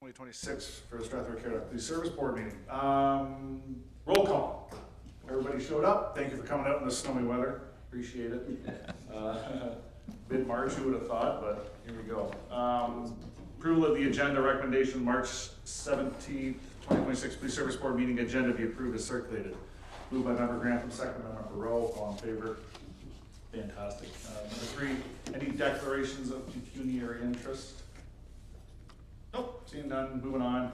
2026 for the Strathroy-Caradoc Police Service Board meeting. Roll call. Everybody showed up. Thank you for coming out in this snowy weather. Appreciate it. Mid-March, who would have thought, but here we go. Approval of the agenda recommendation, March 17th, 2026 Police Service Board meeting agenda be approved as circulated. Moved by Member Grantham, second by Member Rowe. All in favor? Fantastic. Number 3, any declarations of pecuniary interest? Nope, seeing none, moving on.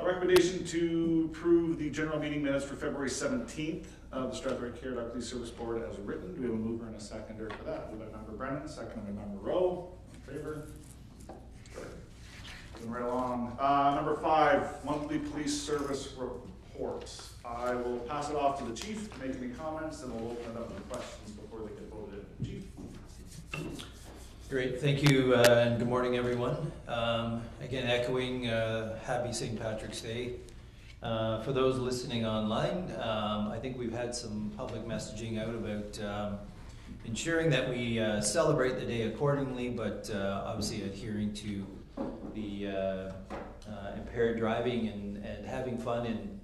Recommendation to approve the general meeting minutes for February 17th of the Strathroy-Caradoc Police Service Board as written. Do we have a mover and a seconder for that? Moved by Member Brennan, second by Member Rowe. In favor? Moving right along. Number 5, monthly police service reports. I will pass it off to the chief to make any comments, and we'll open it up to questions before they get voted in. Chief. Great, thank you, and good morning, everyone. Again, echoing happy St. Patrick's Day. For those listening online, I think we've had some public messaging out about ensuring that we celebrate the day accordingly, but obviously adhering to the impaired driving and having fun. And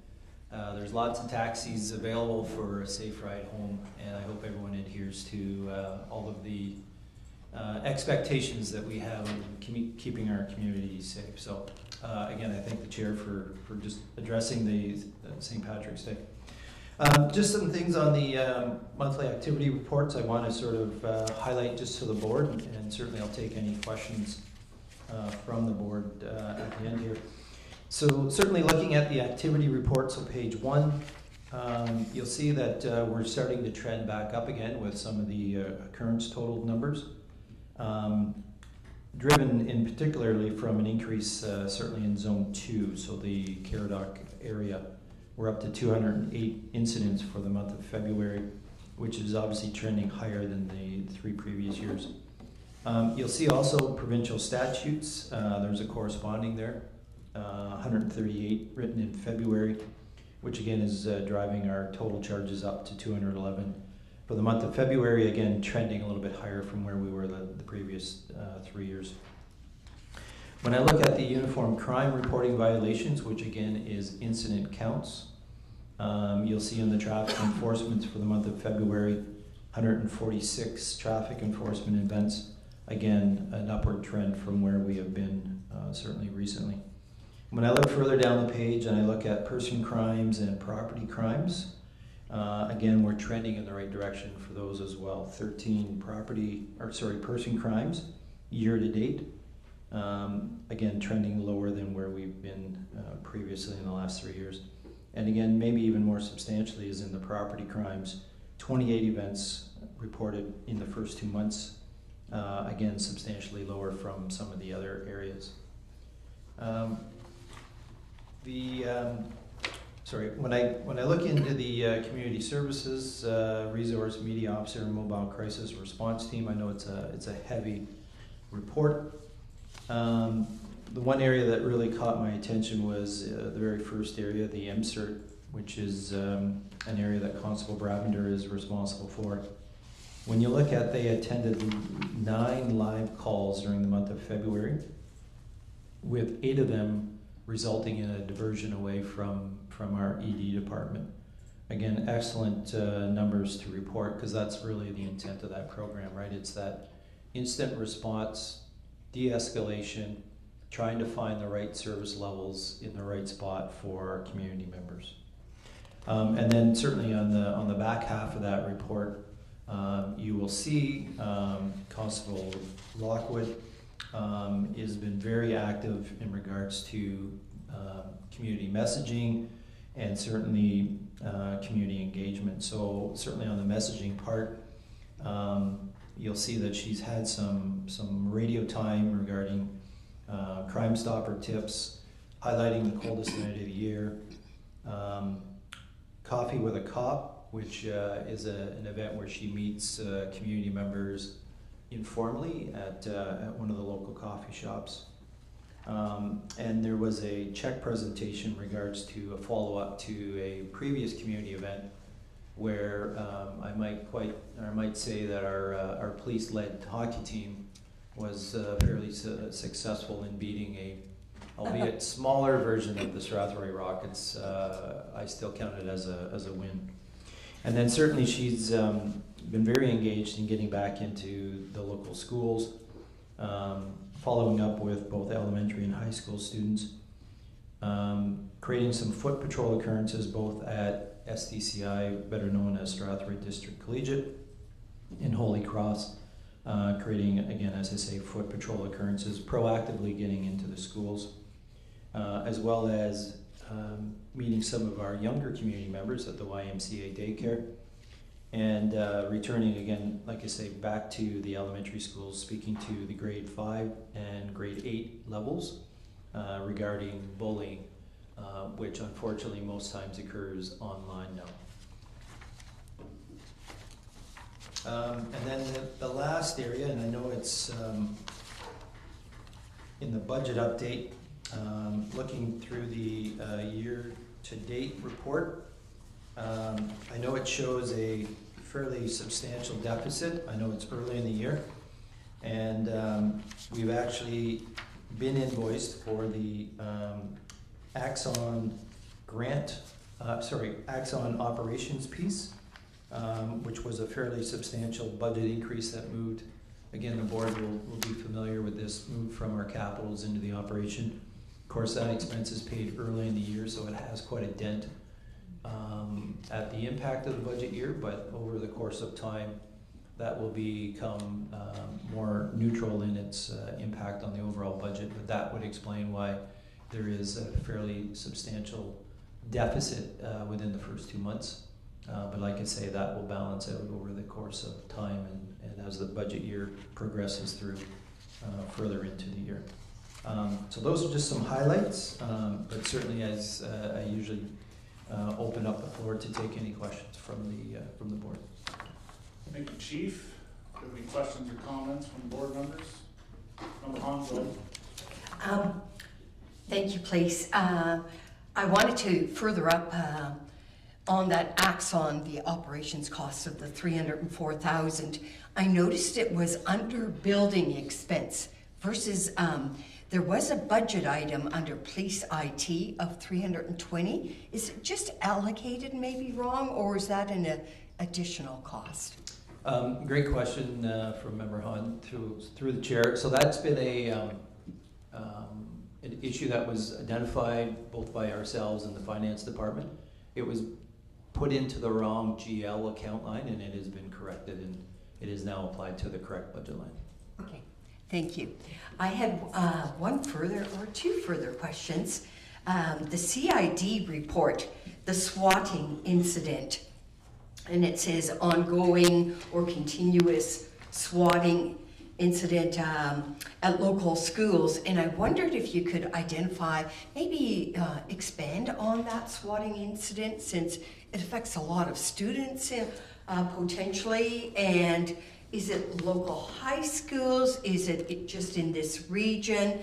there's lots of taxis available for a safe ride home, and I hope everyone adheres to all of the expectations that we have in keeping our community safe. So again, I thank the chair for just addressing the St. Patrick's Day. Just some things on the monthly activity reports I want to sort of highlight just to the board, and certainly I'll take any questions from the board at the end here. So certainly looking at the activity reports on page 1, you'll see that we're starting to trend back up again with some of the occurrence total numbers. Driven in particularly from an increase certainly in zone 2, so the Caradoc area. We're up to 208 incidents for the month of February, which is obviously trending higher than the 3 previous years. You'll see also provincial statutes. There's a corresponding there, 138 written in February, which again is driving our total charges up to 211. For the month of February, again, trending a little bit higher from where we were the previous 3 years. When I look at the uniform crime reporting violations, which again is incident counts, you'll see in the traffic enforcements for the month of February, 146 traffic enforcement events. Again, an upward trend from where we have been certainly recently. When I look further down the page and I look at person crimes and property crimes, again, we're trending in the right direction for those as well. 13 person crimes year to date. Again, trending lower than where we've been previously in the last 3 years. And again, maybe even more substantially is in the property crimes. 28 events reported in the first 2 months. Again, substantially lower from some of the other areas. When I look into the community services, resource media officer, and mobile crisis response team, I know it's a heavy report. The one area that really caught my attention was the very first area, the MCERT, which is an area that Constable Bravender is responsible for. When you look at, they attended 9 live calls during the month of February, with 8 of them resulting in a diversion away from our ED department. Again, excellent numbers to report, because that's really the intent of that program, right? It's that instant response, de-escalation, trying to find the right service levels in the right spot for our community members. And then certainly on the back half of that report, you will see Constable Lockwood has been very active in regards to community messaging and certainly community engagement. So certainly on the messaging part, you'll see that she's had some radio time regarding Crime Stopper tips, highlighting the coldest night of the year, Coffee with a Cop, which is an event where she meets community members informally at one of the local coffee shops. And there was a check presentation in regards to a follow-up to a previous community event where I might say that our police-led hockey team was fairly successful in beating albeit smaller version of the Strathroy-Caradoc. It's I still count it as a win. And then certainly she's been very engaged in getting back into the local schools, following up with both elementary and high school students, creating some foot patrol occurrences both at SDCI, better known as Strathroy District Collegiate, in Holy Cross, creating, again, as I say, foot patrol occurrences, proactively getting into the schools, as well as meeting some of our younger community members at the YMCA daycare, and returning again, like I say, back to the elementary schools, speaking to the grade 5 and grade 8 levels regarding bullying, which unfortunately most times occurs online now. And then the last area, and I know it's in the budget update, looking through the year-to-date report, I know it shows a fairly substantial deficit. I know it's early in the year, and we've actually been invoiced for the Axon Axon operations piece, which was a fairly substantial budget increase that moved. Again, the board will be familiar with this, moved from our capitals into the operation. Of course, that expense is paid early in the year, so it has quite a dent at the impact of the budget year, but over the course of time, that will become more neutral in its impact on the overall budget, but that would explain why there is a fairly substantial deficit within the first 2 months. But like I say, that will balance out over the course of time and as the budget year progresses through further into the year. So those are just some highlights, but certainly as I usually open up the floor to take any questions from the board. Thank you, Chief. Do you have any questions or comments from board members? Member Hans, Thank you, please. I wanted to further up on that Axon, the operations cost of the $304,000. I noticed it was under building expense versus there was a budget item under police IT of $320. Is it just allocated maybe wrong, or is that an additional cost? Great question from Member Hahn through the chair. So that's been an issue that was identified both by ourselves and the finance department. It was put into the wrong GL account line, and it has been corrected, and it is now applied to the correct budget line. Okay, thank you. I had two further questions. The CID report, the swatting incident, and it says ongoing or continuous swatting incident at local schools, and I wondered if you could identify, maybe expand on that swatting incident, since it affects a lot of students potentially, and is it local high schools? Is it just in this region?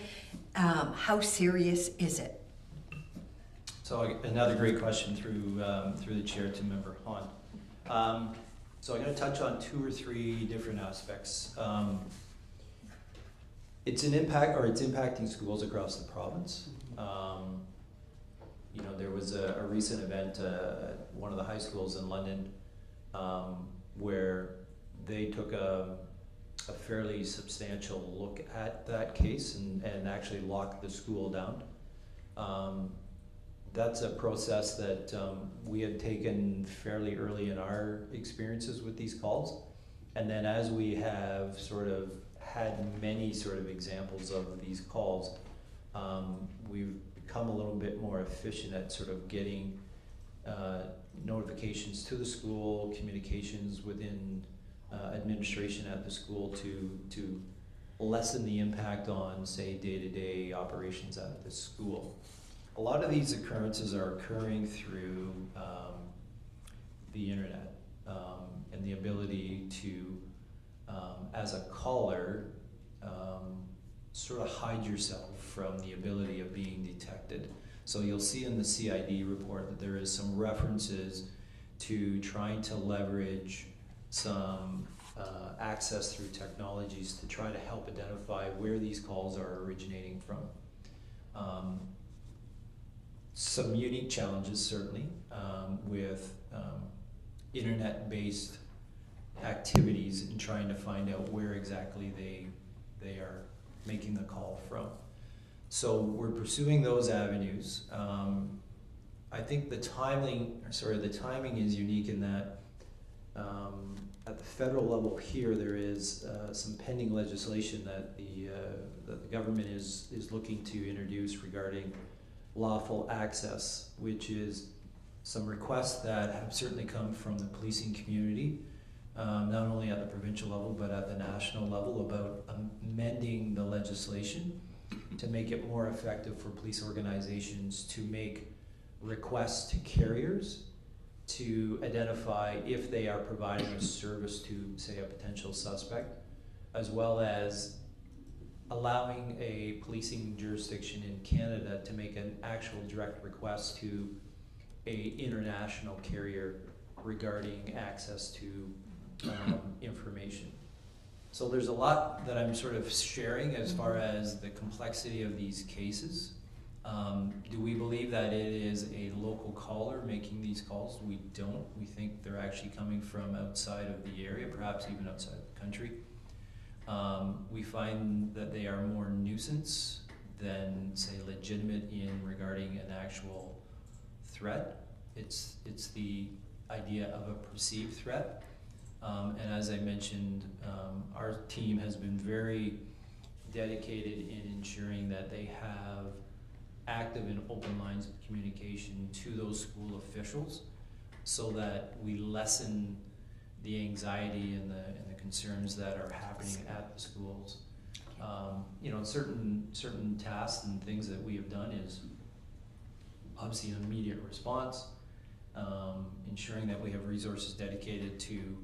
How serious is it? So another great question through the chair to Member Hahn. So I'm going to touch on 2 or 3 different aspects. It's impacting schools across the province. You know, there was a recent event at one of the high schools in London where they took a fairly substantial look at that case and actually locked the school down. That's a process that we had taken fairly early in our experiences with these calls. And then as we have sort of had many sort of examples of these calls, we've become a little bit more efficient at sort of getting notifications to the school, communications within administration at the school to lessen the impact on, say, day-to-day operations at the school. A lot of these occurrences are occurring through the internet and the ability to, as a caller, sort of hide yourself from the ability of being detected. So you'll see in the CID report that there is some references to trying to leverage some access through technologies to try to help identify where these calls are originating from. Some unique challenges, certainly, with internet-based activities and trying to find out where exactly they are making the call from. So we're pursuing those avenues. I think the timing is unique in that at the federal level here, there is some pending legislation that the government is looking to introduce regarding lawful access, which is some requests that have certainly come from the policing community, not only at the provincial level but at the national level, about amending the legislation to make it more effective for police organizations to make requests to carriers to identify if they are providing a service to, say, a potential suspect, as well as allowing a policing jurisdiction in Canada to make an actual direct request to a international carrier regarding access to information. So there's a lot that I'm sort of sharing as far as the complexity of these cases. Do we believe that it is a local caller making these calls? We don't. We think they're actually coming from outside of the area, perhaps even outside the country. We find that they are more nuisance than, say, legitimate in regarding an actual threat. It's the idea of a perceived threat. And as I mentioned, our team has been very dedicated in ensuring that they have active and open lines of communication to those school officials so that we lessen the anxiety and the concerns that are happening at the schools. Certain tasks and things that we have done is obviously an immediate response, ensuring that we have resources dedicated to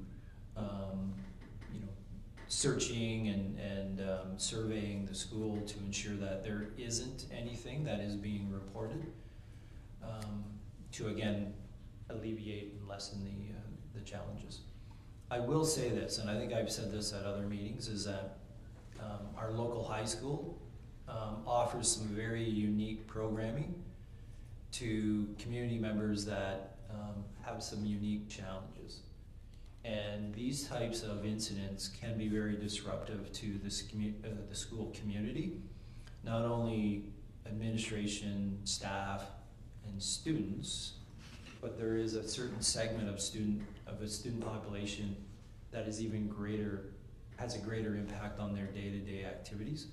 searching and surveying the school to ensure that there isn't anything that is being reported, to again alleviate and lessen the challenges. I will say this, and I think I've said this at other meetings, is that our local high school offers some very unique programming to community members that have some unique challenges. And these types of incidents can be very disruptive to the school community, not only administration, staff, and students, but there is a certain segment of a student population that is even greater, has a greater impact on their day-to-day activities.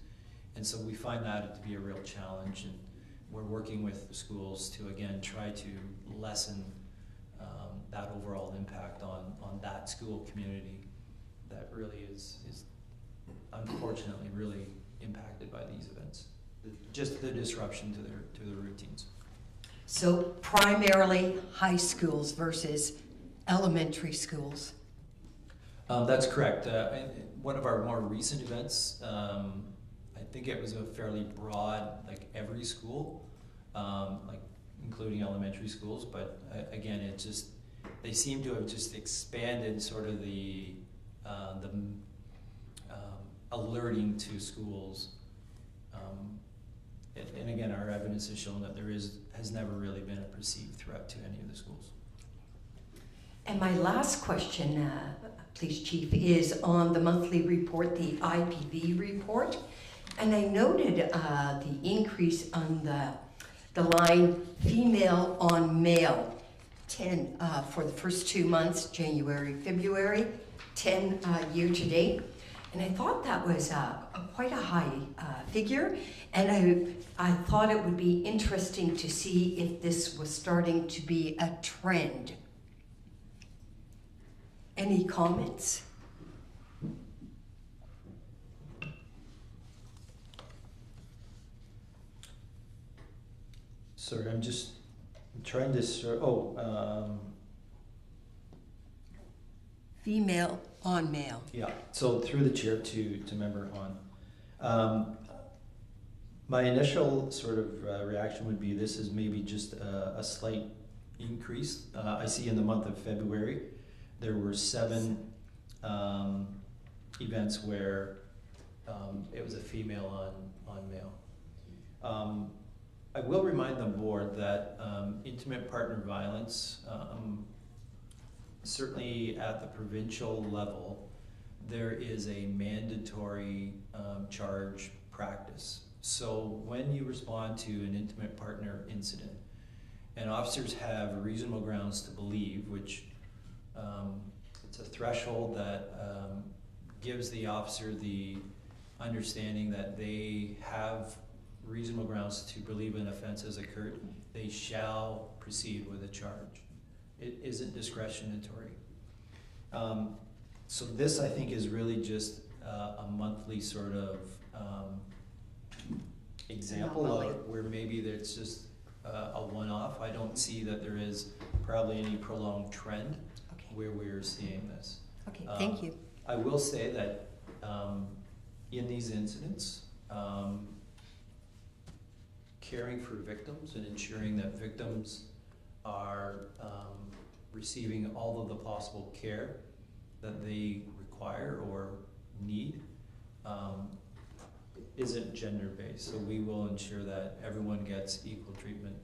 And so we find that to be a real challenge, and we're working with the schools to again try to lessen that overall impact on that school community that really is unfortunately really impacted by these events. Just the disruption to their routines. So primarily high schools versus elementary schools. That's correct. One of our more recent events, I think it was a fairly broad, like every school, like including elementary schools, but again, they seem to have just expanded sort of the alerting to schools. And again, our evidence has shown that has never really been a perceived threat to any of the schools. And my last question, Police Chief, is on the monthly report, the IPV report. And I noted the increase on the line female on male, 10 for the first 2 months, January, February, 10 year to date. And I thought that was quite a high figure. And I thought it would be interesting to see if this was starting to be a trend. Any comments? Sorry, I'm just trying to, Female on male. yeah, so through the chair to Member Hahn. My initial sort of reaction would be this is maybe just a slight increase. I see in the month of February, there were 7 events where it was a female on male. I will remind the board that intimate partner violence, certainly at the provincial level, there is a mandatory charge practice. So when you respond to an intimate partner incident, and officers have reasonable grounds to believe, which it's a threshold that gives the officer the understanding that they have reasonable grounds to believe an offense has occurred, they shall proceed with a charge. It isn't discretionary. So this, I think, is really just a monthly sort of example of where maybe it's just a one-off. I don't see that there is probably any prolonged trend where we're seeing this. Okay, thank you. I will say that in these incidents, caring for victims and ensuring that victims are receiving all of the possible care that they require or need isn't gender-based. So we will ensure that everyone gets equal treatment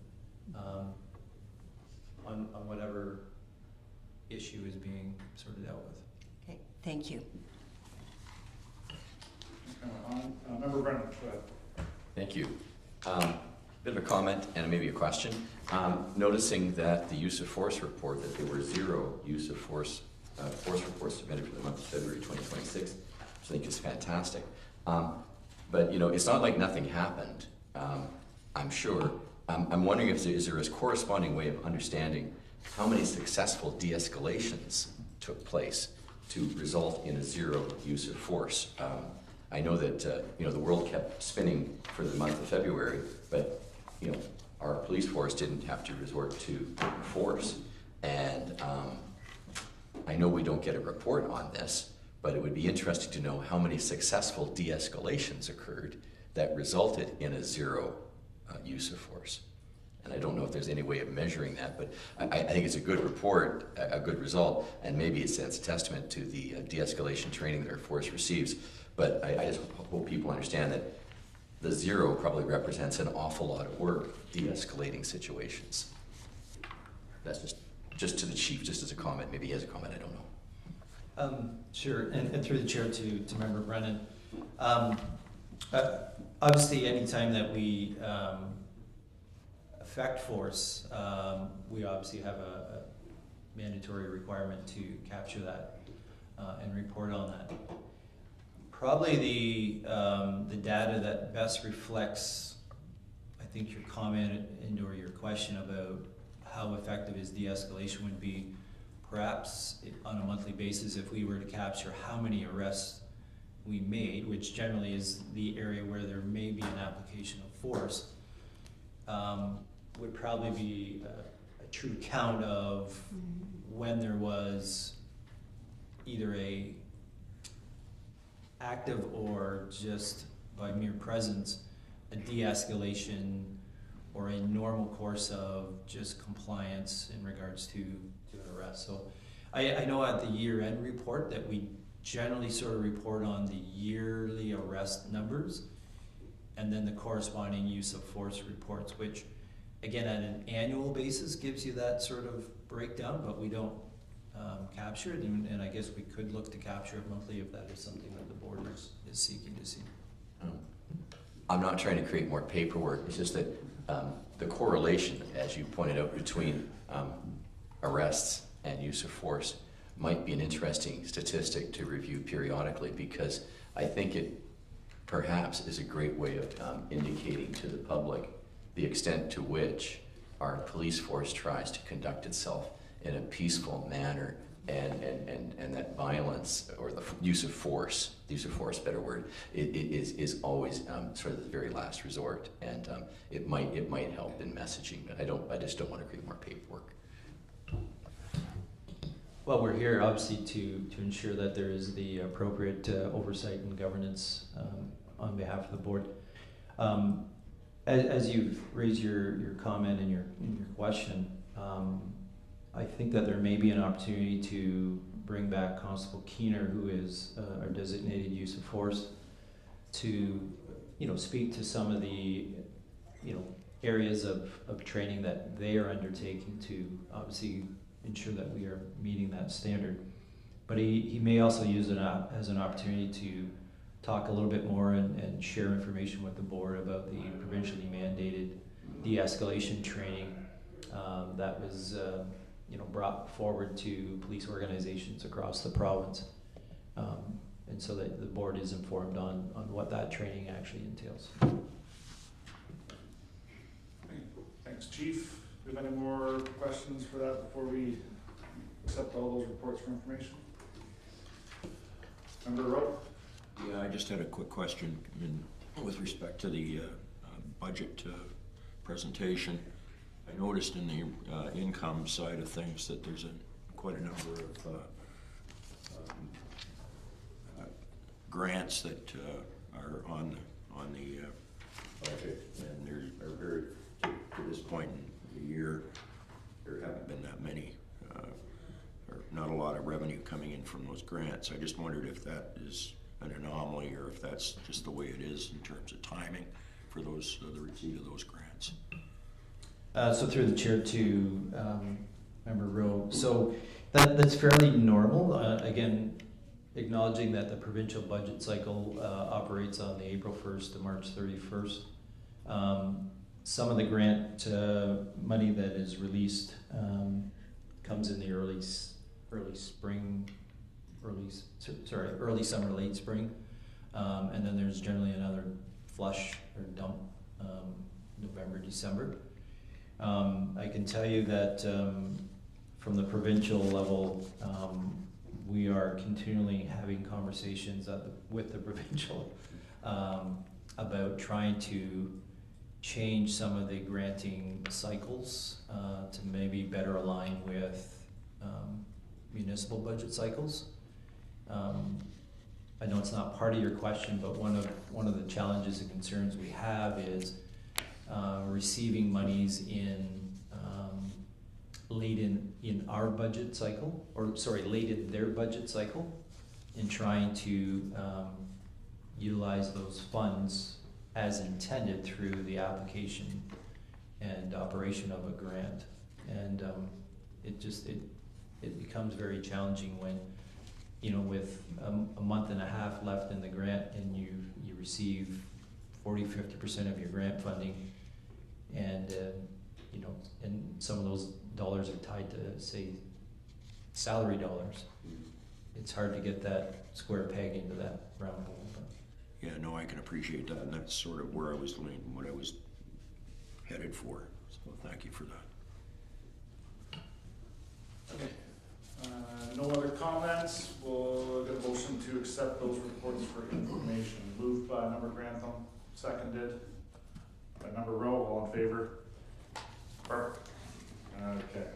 on whatever issue is being sorted out with. Okay, thank you. Member Brennan, go ahead. Thank you. Bit of a comment and maybe a question. Noticing that the use of force report, that there were 0 use of force reports submitted for the month of February 2026, which I think is fantastic. But you know, it's not like nothing happened, I'm sure. I'm wondering if is there a corresponding way of understanding how many successful de-escalations took place to result in a 0 use of force. I know that you know, the world kept spinning for the month of February, but you know, our police force didn't have to resort to force. And I know we don't get a report on this, but it would be interesting to know how many successful de-escalations occurred that resulted in a 0 use of force. And I don't know if there's any way of measuring that, but I think it's a good report, a good result, and maybe it's a testament to the de-escalation training that our force receives. But I just hope people understand that the 0 probably represents an awful lot of work de-escalating situations. That's just to the chief, just as a comment. Maybe he has a comment, I don't know. Sure, and through the chair to Member Brennan. Obviously, anytime that we affect force, we obviously have a mandatory requirement to capture that and report on that. Probably the data that best reflects, I think, your comment and or your question about how effective is de-escalation would be perhaps on a monthly basis if we were to capture how many arrests we made, which generally is the area where there may be an application of force, would probably be a true count of when there was either a active or just by mere presence, a de-escalation or a normal course of just compliance in regards to an arrest. So I know at the year-end report that we generally sort of report on the yearly arrest numbers and then the corresponding use of force reports, which again at an annual basis gives you that sort of breakdown, but we don't capture it, and I guess we could look to capture it monthly if that is something that the board is seeking to see. I'm not trying to create more paperwork, it's just that the correlation, as you pointed out, between arrests and use of force might be an interesting statistic to review periodically, because I think it perhaps is a great way of indicating to the public the extent to which our police force tries to conduct itself in a peaceful manner, and that violence or the use of force, better word, is always sort of the very last resort, and it might help in messaging, but I just don't want to create more paperwork. Well, we're here obviously to ensure that there is the appropriate oversight and governance on behalf of the board. As you've raised your comment and your question, I think that there may be an opportunity to bring back Constable Keener, who is our designated use of force, to speak to some of the areas of training that they are undertaking to obviously ensure that we are meeting that standard. But he may also use it as an opportunity to talk a little bit more and share information with the board about the provincially mandated de-escalation training that was brought forward to police organizations across the province. And so that the board is informed on what that training actually entails. Thanks, Chief. Do you have any more questions for that before we accept all those reports for information? Member Rowe? Yeah, I just had a quick question with respect to the budget presentation. I noticed in the income side of things that there's quite a number of grants that are on the budget, and there are very, to this point in the year, there haven't been that many, or not a lot of revenue coming in from those grants. I just wondered if that is an anomaly or if that's just the way it is in terms of timing for those the receipt of those grants. So through the chair to Member Rowe, so that's fairly normal. Again, acknowledging that the provincial budget cycle operates on the April 1st to March 31st. Some of the grant money that is released comes in the early summer, late spring, and then there's generally another flush or dump November, December. I can tell you that from the provincial level, we are continually having conversations with the provincial about trying to change some of the granting cycles to maybe better align with municipal budget cycles. I know it's not part of your question, but one of the challenges and concerns we have is receiving monies late in our budget cycle, late in their budget cycle, and trying to utilize those funds as intended through the application and operation of a grant. And it becomes very challenging when, with a month and a half left in the grant and you receive 40-50% of your grant funding, and and some of those dollars are tied to, say, salary dollars. It's hard to get that square peg into that round hole. Yeah, no, I can appreciate that, and that's sort of where I was leaning, what I was headed for. So thank you for that. Okay. No other comments. We'll get a motion to accept those reports for information. Moved by Member Grantham, seconded by Member Rowe. All in favor? Perfect. Okay.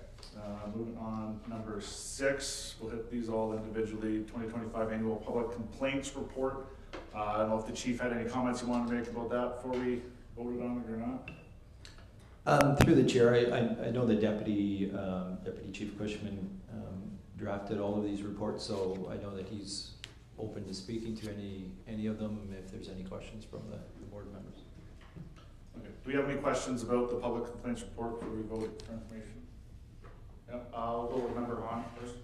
Moving on, number 6. We'll hit these all individually. 2025 Annual Public Complaints Report. I don't know if the chief had any comments you wanted to make about that before we voted on it or not. Through the chair, I know the Deputy Chief Cushman drafted all of these reports, so I know that he's open to speaking to any of them if there's any questions from the board members. Okay. Do we have any questions about the public complaints report before we vote for information? Yeah, I'll go with Member Hahn first.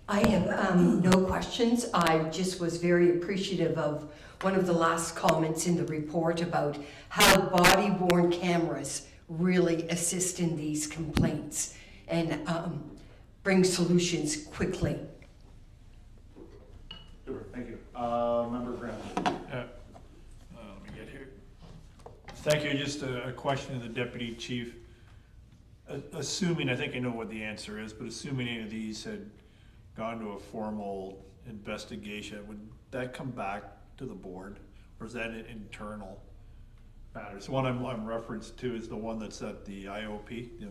I have no questions. I just was very appreciative of one of the last comments in the report about how body-worn cameras really assist in these complaints and bring solutions quickly. Super, thank you. Member Graham. Let me get here. Thank you. Just a question to the Deputy Chief. Assuming, I think I know what the answer is, but assuming any of these had gone to a formal investigation, would that come back to the board, or is that an internal matter? So one I'm referenced to is the one that's at the IOP, the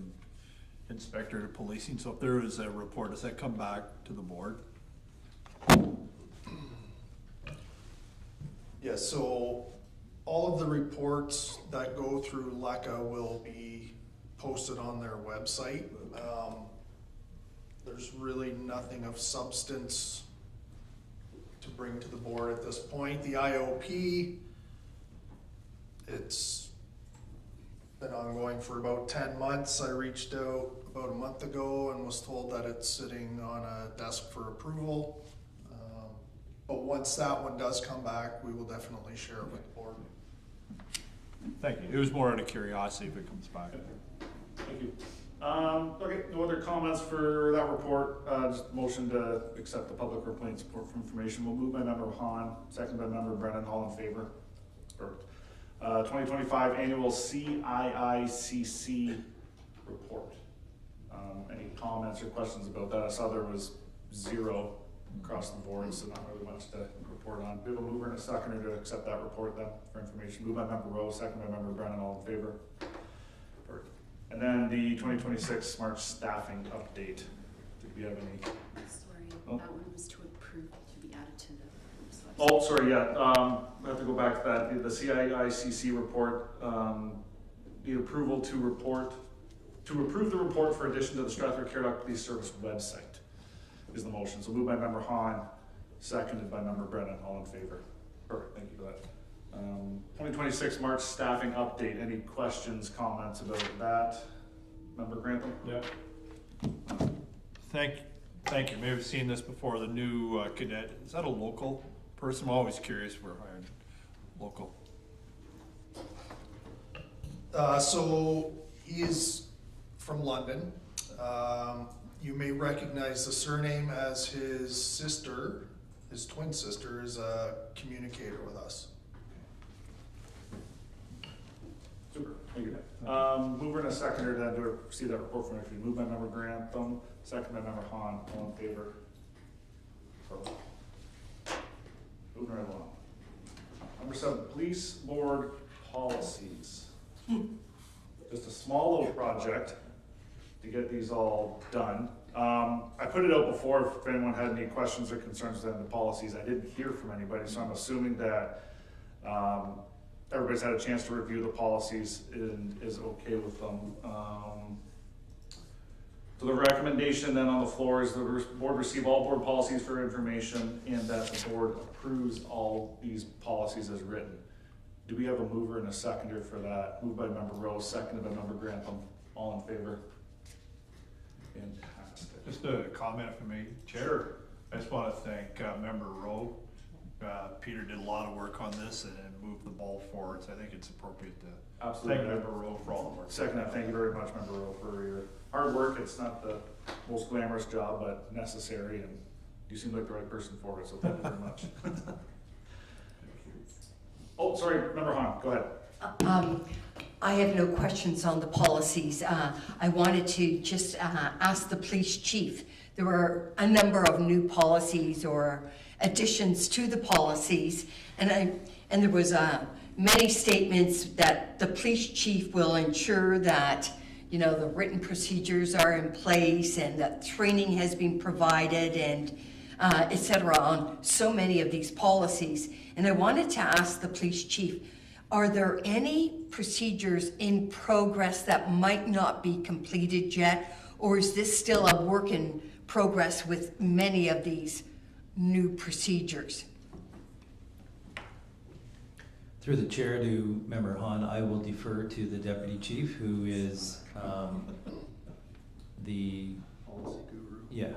Inspector of Policing. So if there is a report, does that come back to the board? Yeah, so all of the reports that go through LECA will be posted on their website. There's really nothing of substance to bring to the board at this point. The IOP, it's been ongoing for about 10 months. I reached out about a month ago and was told that it's sitting on a desk for approval. But once that one does come back, we will definitely share it with the board. Thank you. It was more out of curiosity if it comes back. Thank you. Okay, no other comments for that report. Just motion to accept the public complaint support for information. We'll move by member Hahn, second by member Brennan. All in favor? Perfect. 2025 annual CIICC report. Any comments or questions about that? I saw there was 0 across the board, so not really much to report on. We have a mover and a seconder to accept that report then for information. Moved by member Rowe, second by member Brennan. All in favor? Perfect. And then the 2026 March staffing update. Did we have any? Sorry, Oh. that one was to approve to be added to the. Oh, sorry, yeah, I have to go back to that. The CIICC report, the approval to approve the report for addition to the Strathroy-Caradoc Police Service website is the motion. So moved by member Hahn, seconded by member Brennan. All in favor? Perfect, thank you for that. 2026 March staffing update. Any questions, comments about that? Member Grantham? Yeah. Thank you. Maybe I've seen this before. The new cadet, is that a local person? I'm always curious if we're hiring local. So he is from London. You may recognize the surname as his sister, his twin sister is a communicator with us. Super, thank you. Mover and a seconder then to see that report from actually moved by member Grantham, second by member Hahn. All in favor? Perfect. Moving right along. Number 7, police board policies. Just a small little project to get these all done. I put it out before if anyone had any questions or concerns with the policies. I didn't hear from anybody, so I'm assuming that everybody's had a chance to review the policies and is okay with them. So the recommendation then on the floor is the board receive all board policies for information and that the board approves all these policies as written. Do we have a mover and a seconder for that? Moved by member Rose, seconded by member Grantham. All in favor? Fantastic. Just a comment if I may, Chair. Sure. I just want to thank member Rowe. Peter did a lot of work on this and moved the ball forward, so I think it's appropriate to Absolutely. thank member Rowe for all the work. Second, thank you very much, member Rowe, for your hard work. It's not the most glamorous job, but necessary, and you seem like the right person for it, so thank you very much. Oh, sorry, member Hahn, go ahead. I have no questions on the policies. I wanted to just ask the police chief. There were a number of new policies or additions to the policies, and there was many statements that the police chief will ensure that the written procedures are in place and that training has been provided and etc. on so many of these policies. And I wanted to ask the police chief, are there any procedures in progress that might not be completed yet, or is this still a work in progress with many of these new procedures? Through the chair to member Hahn, I will defer to the deputy chief, who is the Policy guru. yeah.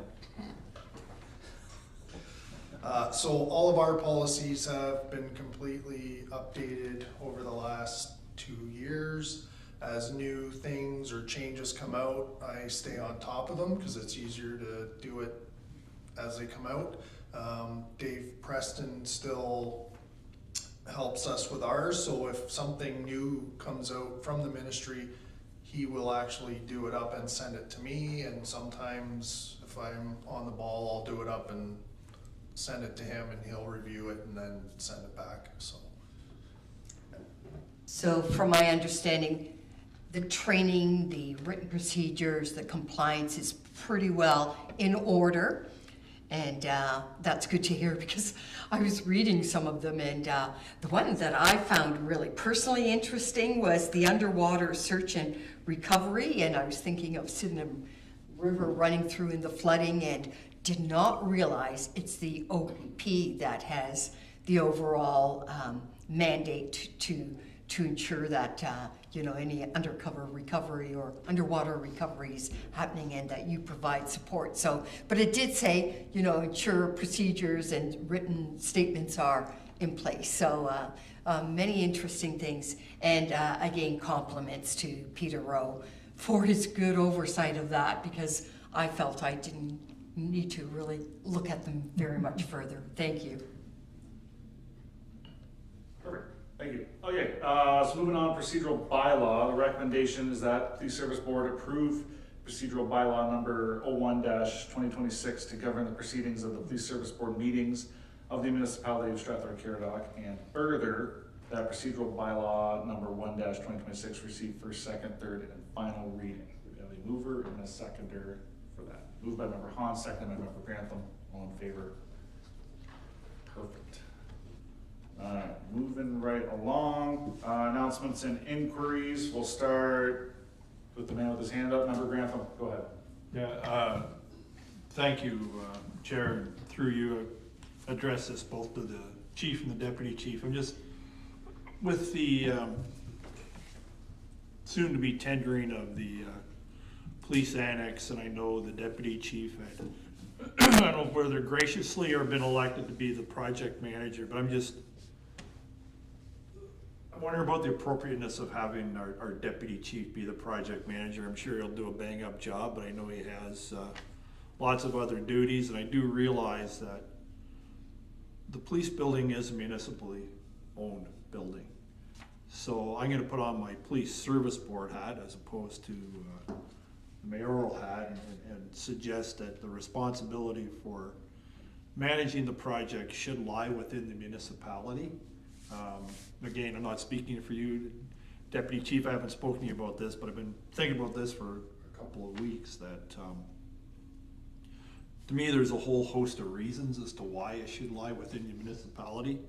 So all of our policies have been completely updated over the last 2 years. As new things or changes come out, I stay on top of them because it's easier to do it as they come out. Dave Preston still helps us with ours, so if something new comes out from the ministry, he will actually do it up and send it to me, and sometimes if I'm on the ball, I'll do it up and send it to him and he'll review it and then send it back. So from my understanding, the training, the written procedures, the compliance is pretty well in order. And that's good to hear because I was reading some of them, and the one that I found really personally interesting was the underwater search and recovery. And I was thinking of Sydenham River running through in the flooding and did not realize it's the OPP that has the overall mandate to to ensure that, any undercover recovery or underwater recoveries happening and that you provide support. So, but it did say, ensure procedures and written statements are in place. So many interesting things. And again, compliments to Peter Rowe for his good oversight of that, because I felt I didn't need to really look at them very much further. Thank you. Perfect, thank you. Okay, so moving on, procedural bylaw. The recommendation is that the service board approve procedural bylaw number 01-2026 to govern the proceedings of the police service board meetings of the municipality of Strathroy-Caradoc, and further, that procedural bylaw number 1-2026 receive first, second, third, and final reading. We have a mover and a seconder for that. Moved by member Hahn, seconded by member Grantham. All in favor? Perfect. Alright, moving right along. Announcements and inquiries. We'll start with the man with his hand up, member Grantham. Go ahead. Yeah, thank you, Chair, and through you, address this both to the chief and the deputy chief. I'm just, with the soon-to-be tendering of the police annex, and I know the deputy chief had, I don't know whether graciously or been elected to be the project manager, but I'm wondering about the appropriateness of having our deputy chief be the project manager. I'm sure he'll do a bang-up job, but I know he has lots of other duties, and I do realize that the police building is a municipally owned building. So I'm gonna put on my police service board hat as opposed to the mayoral hat and suggest that the responsibility for managing the project should lie within the municipality. Again, I'm not speaking for you, Deputy Chief, I haven't spoken to you about this, but I've been thinking about this for a couple of weeks, that to me there's a whole host of reasons as to why it should lie within the municipality.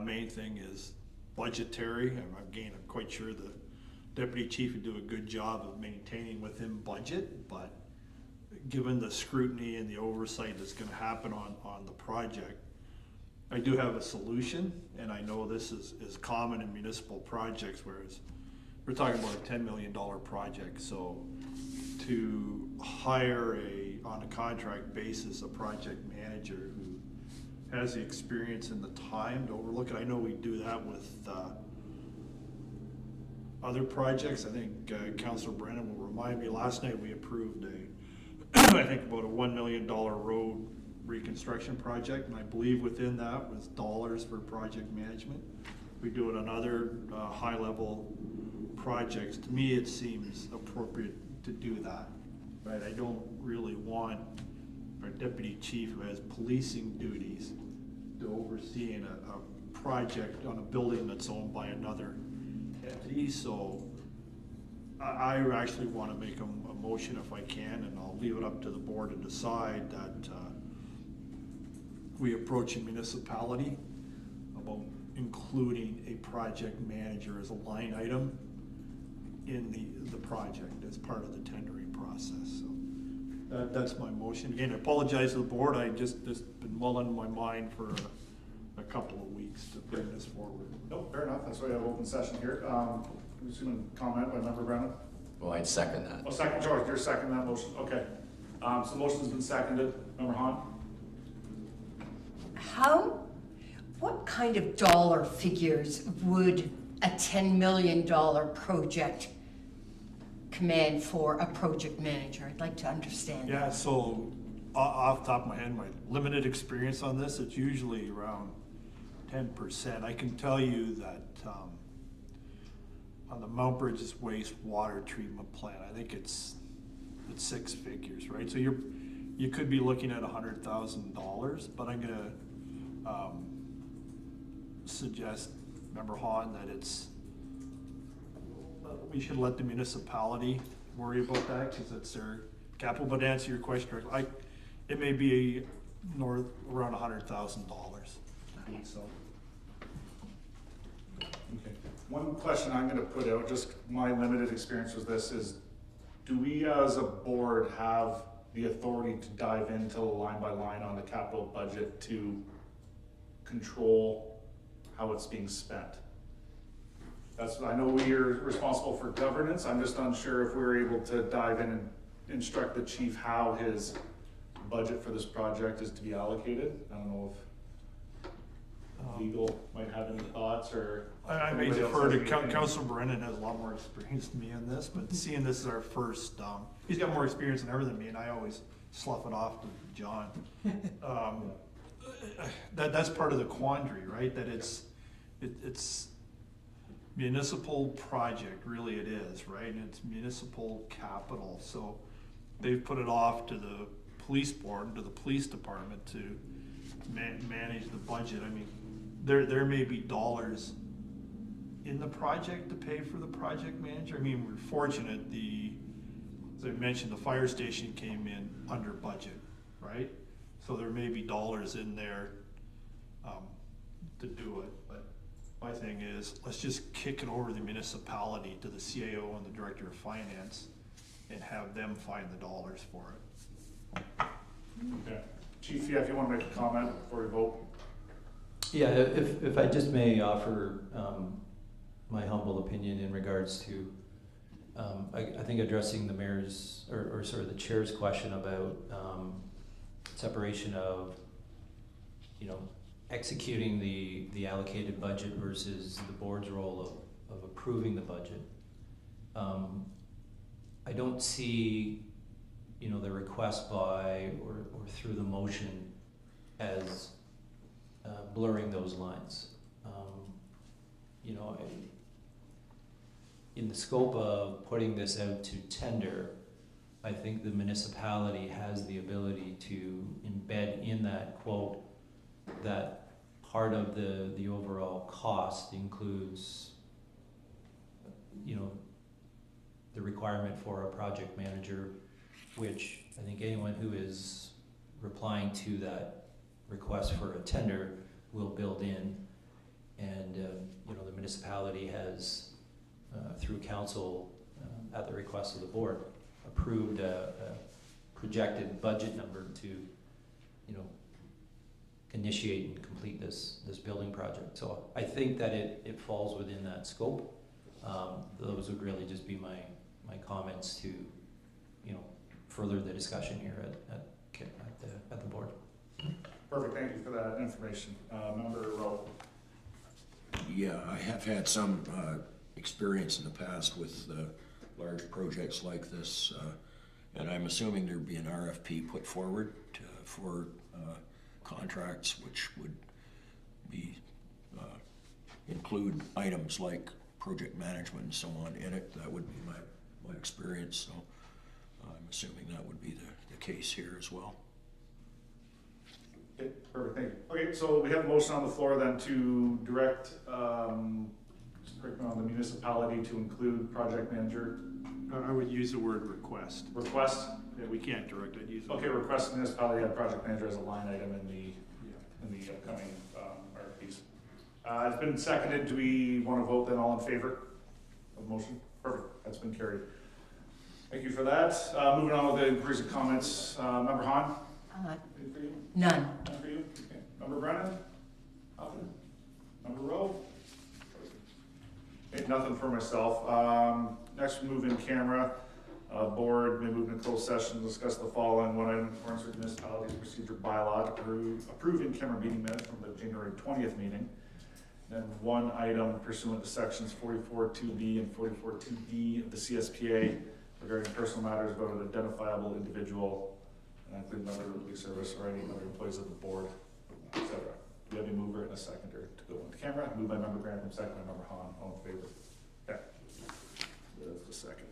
Main thing is budgetary. Again, I'm quite sure the Deputy Chief would do a good job of maintaining within budget, but given the scrutiny and the oversight that's gonna happen on the project, I do have a solution, and I know this is common in municipal projects, whereas we're talking about a $10 million project. So to hire on a contract basis, a project manager who has the experience and the time to overlook it. I know we do that with other projects. I think Councilor Brennan will remind me, last night we approved I think about a $1 million road reconstruction project, and I believe within that was dollars for project management. We do it on other high-level projects. To me, it seems appropriate to do that, right? I don't really want our deputy chief, who has policing duties, to overseeing a project on a building that's owned by another entity. So I actually want to make a motion if I can, and I'll leave it up to the board to decide, that we approach a municipality about including a project manager as a line item in the project as part of the tendering process. So that's my motion. Again, I apologize to the board. It's been well in my mind for a couple of weeks to bring this forward. Nope, fair enough. That's why we have open session here. I'm assuming comment by member Brennan. Well, I'd second that. Oh, second, George, you're seconding that motion. Okay. So the motion's been seconded. Member Hahn? What kind of dollar figures would a $10 million project command for a project manager? I'd like to understand. Yeah, so off the top of my head, my limited experience on this, it's usually around 10%. I can tell you that on the Mount Bridges wastewater treatment plant, I think it's six figures, right? So you could be looking at $100,000, but I'm gonna suggest, Member Hahn, that we should let the municipality worry about that, because it's their capital. But to answer your question directly, it may be around $100,000. So. Okay. One question I'm gonna put out, just my limited experience with this, is do we as a board have the authority to dive into line by line on the capital budget to control how it's being spent I know we are responsible for governance, I'm just unsure if we're able to dive in and instruct the chief how his budget for this project is to be allocated. I don't know if legal might have any thoughts, or. I may anybody else defer has to any opinion? Councilor Brennan has a lot more experience than me in this, but seeing this is our first, he's got more experience than ever than me, and I always slough it off to John. That's part of the quandary, right? That it's municipal project, really it is, right? And it's municipal capital, so they've put it off to the police board and to the police department to manage the budget. I mean, there may be dollars in the project to pay for the project manager. I mean, we're fortunate, as I mentioned, the fire station came in under budget, right? So there may be dollars in there to do it, but my thing is, let's just kick it over the municipality to the CAO and the Director of Finance and have them find the dollars for it. Okay. Chief, yeah, if you want to make a comment before we vote. Yeah, if I just may offer my humble opinion in regards to, I think addressing the mayor's, or sort of the chair's question about separation of, executing the allocated budget versus the board's role of approving the budget. I don't see, the request by or through the motion as blurring those lines. In the scope of putting this out to tender, I think the municipality has the ability to embed in that quote that part of the overall cost includes, the requirement for a project manager, which I think anyone who is replying to that request for a tender will build in. And, the municipality has, through council, at the request of the board, approved a projected budget number to, initiate and complete this building project. So I think that it falls within that scope. Those would really just be my comments to, further the discussion here at the board. Perfect, thank you for that information. Member Rowe. Yeah, I have had some experience in the past with large projects like this, and I'm assuming there'd be an RFP put forward for contracts which would be include items like project management and so on in it. That would be my experience, so I'm assuming that would be the case here as well. Okay, perfect, thank you. Okay, so we have a motion on the floor then to direct, on the municipality to include project manager I would use the word request. request. Yeah, we can't direct it, use it. Okay, request municipality have project manager as a line item in the upcoming RFPs. It's been seconded. Do we want to vote then? All in favor of the motion? Perfect. That's been carried. Thank you for that. Moving on with the inquiries and comments. Member Hahn? Anything for you? None. None for you? Okay. Member Brennan? Nothing. Member Rowe? Okay, nothing for myself. Next, we move in camera. Board may move into closed session to discuss the following: one item in accordance with municipalities procedure bylaw to approve in-camera meeting minutes from the January 20th meeting. Then one item pursuant to sections 44.2B and 44.2D of the CSPA regarding personal matters about an identifiable individual, and including member of the police service or any other employees of the board, etc. Do we have a mover and a seconder to go into camera? Moved by member Grantham, second by member Hahn. All in favor? Okay. That's the second.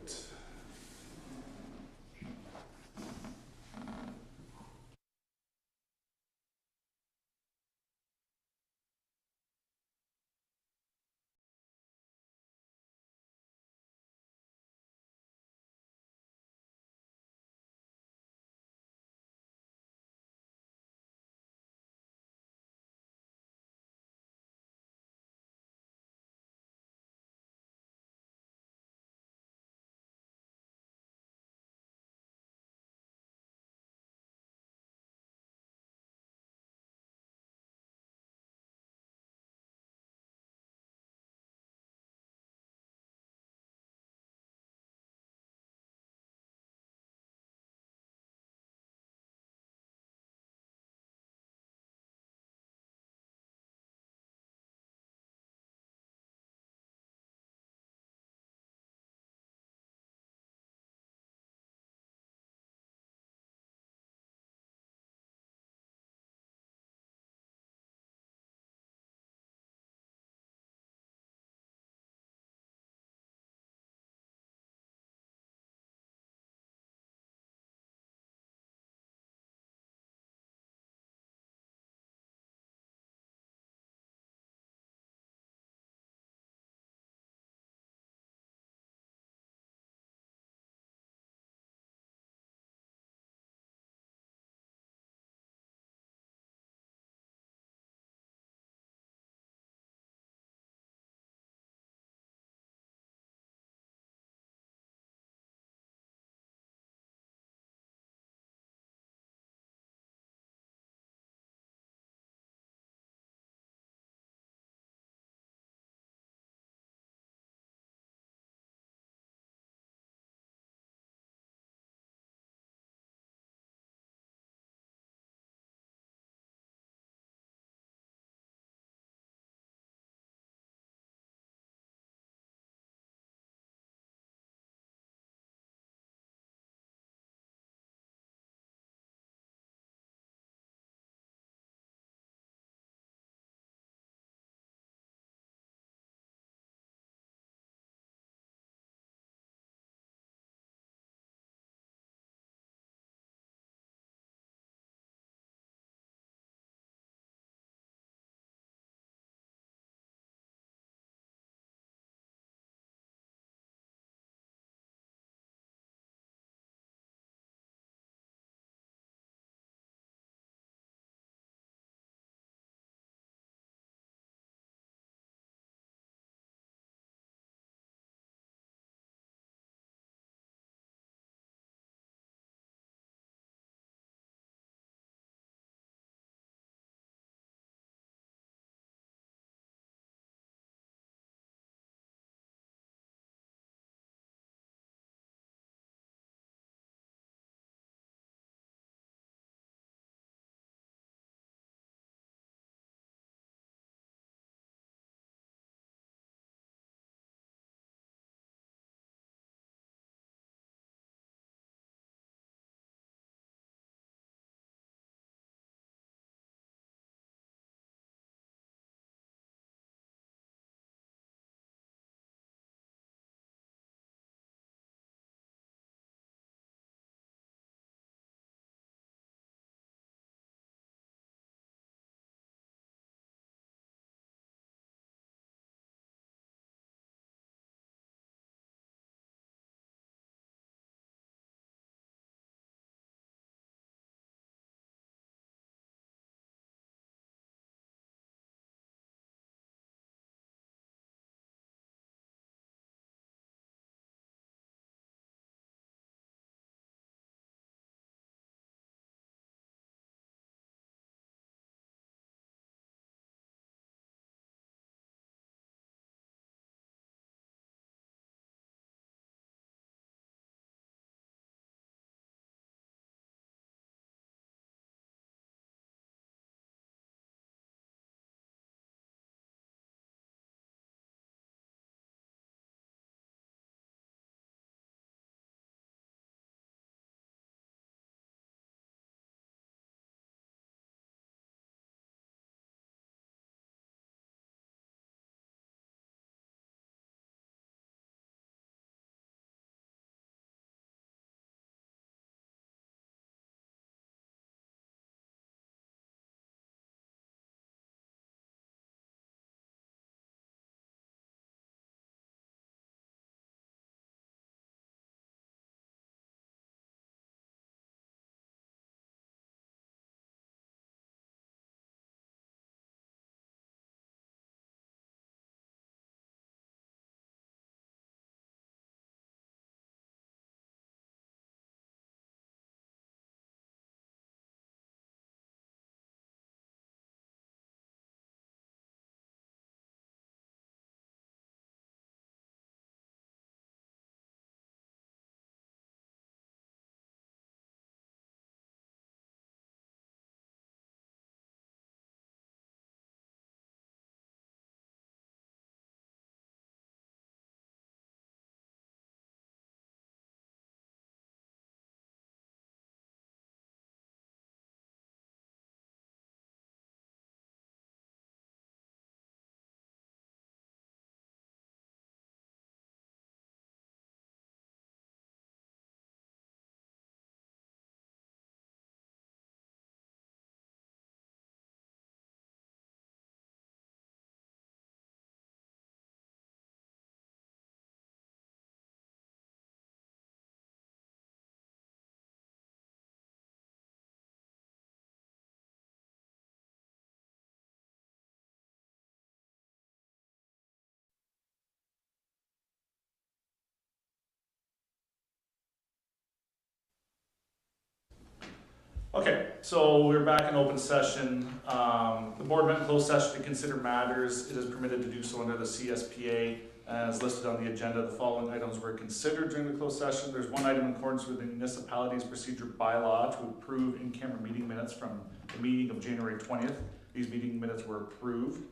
Okay, so we're back in open session. The board met in closed session to consider matters. It is permitted to do so under the CSPA as listed on the agenda. The following items were considered during the closed session. There's one item in accordance with the municipality's procedure bylaw to approve in-camera meeting minutes from the meeting of January 20th. These meeting minutes were approved,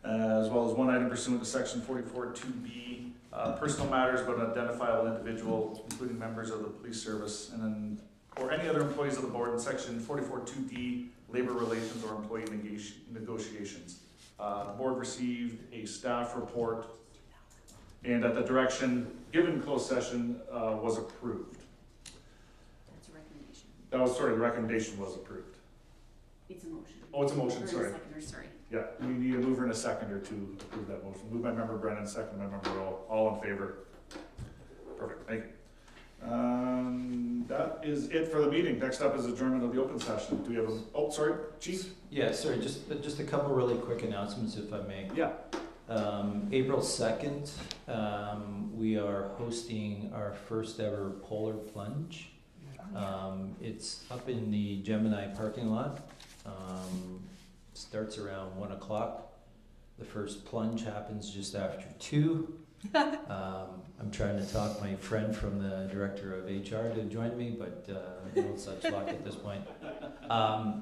as well as one item pursuant to section 44(2)B, personal matters about an identifiable individual, including members of the police service, and then or any other employees of the board in section 44(2)D, labor relations or employee negotiations. The board received a staff report, and at the direction given in closed session was approved. That's a recommendation. The recommendation was approved. It's a motion. Oh, it's a motion, Or sorry. a seconder, sorry. Yeah, we need a mover and a seconder to approve that motion. Moved by member Brennan, second by member Rowe. All in favor? Perfect, thank you. That is it for the meeting. Next up is adjournment of the open session. Do we have oh, sorry, chief? Yeah, sorry, just a couple really quick announcements if I may. Yeah. April 2nd, we are hosting our first ever polar plunge. It's up in the Gemini parking lot. Starts around 1 o'clock. The first plunge happens just after 2. I'm trying to talk my friend from the director of HR to join me, but no such luck at this point.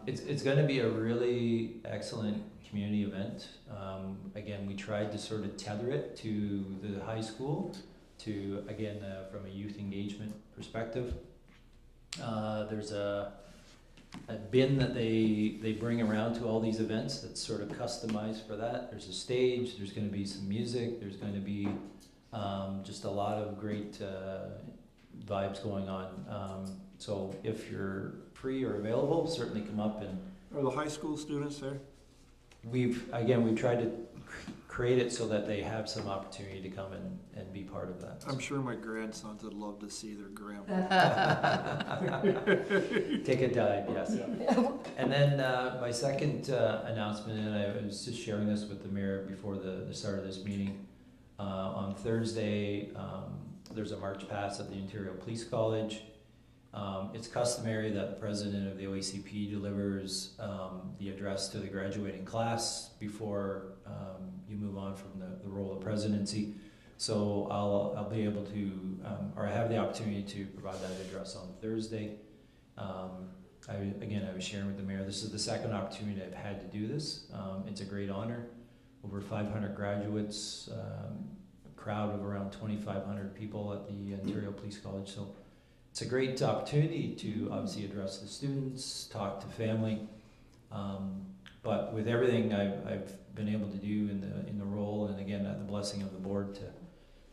It's going to be a really excellent community event. Again, we tried to sort of tether it to the high school, to again from a youth engagement perspective. There's a bin that they bring around to all these events that's sort of customized for that. There's a stage, there's going to be some music, there's going to be just a lot of great vibes going on. So if you're free or available, certainly come up. And Are the high school students there? we've tried to create it so that they have some opportunity to come and be part of that. I'm sure my grandsons would love to see their grandpa. Take a dive, yes. And then my second announcement, and I was just sharing this with the mayor before the start of this meeting. On Thursday, there's a march past at the Ontario Police College. It's customary that the president of the OACP delivers the address to the graduating class before you move on from the role of presidency. So I'll be able to, or I have the opportunity to provide that address on Thursday. I was sharing with the mayor, this is the second opportunity I've had to do this. It's a great honor. Over 500 graduates, a crowd of around 2,500 people at the Ontario Police College. So it's a great opportunity to obviously address the students, talk to family. But with everything I've been able to do in the role, and again, the blessing of the board to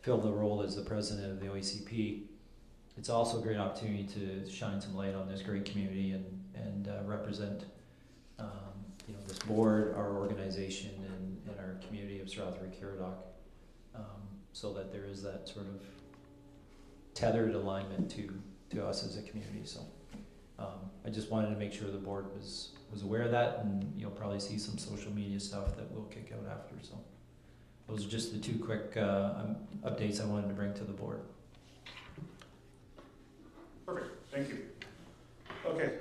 fill the role as the president of the OACP, it's also a great opportunity to shine some light on this great community and represent this board, our organization, and our community of Strathroy-Caradoc, so that there is that sort of tethered alignment to us as a community. So I just wanted to make sure the board was aware of that, and you'll probably see some social media stuff that we'll kick out after. So those are just the two quick updates I wanted to bring to the board. Perfect, thank you. Okay,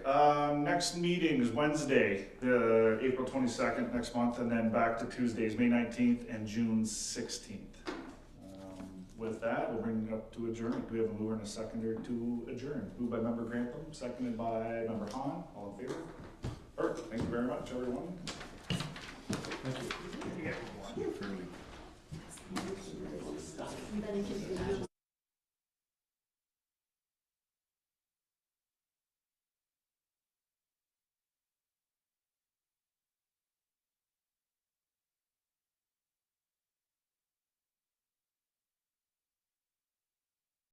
next meeting is Wednesday, April 22nd next month, and then back to Tuesdays, May 19th and June 16th. With that, we'll bring it up to adjournment. Do we have a mover and a seconder to adjourn? Moved by member Grantham, seconded by member Hahn. All in favor? Perfect, thank you very much, everyone. Thank you. Fairly. Then it gives you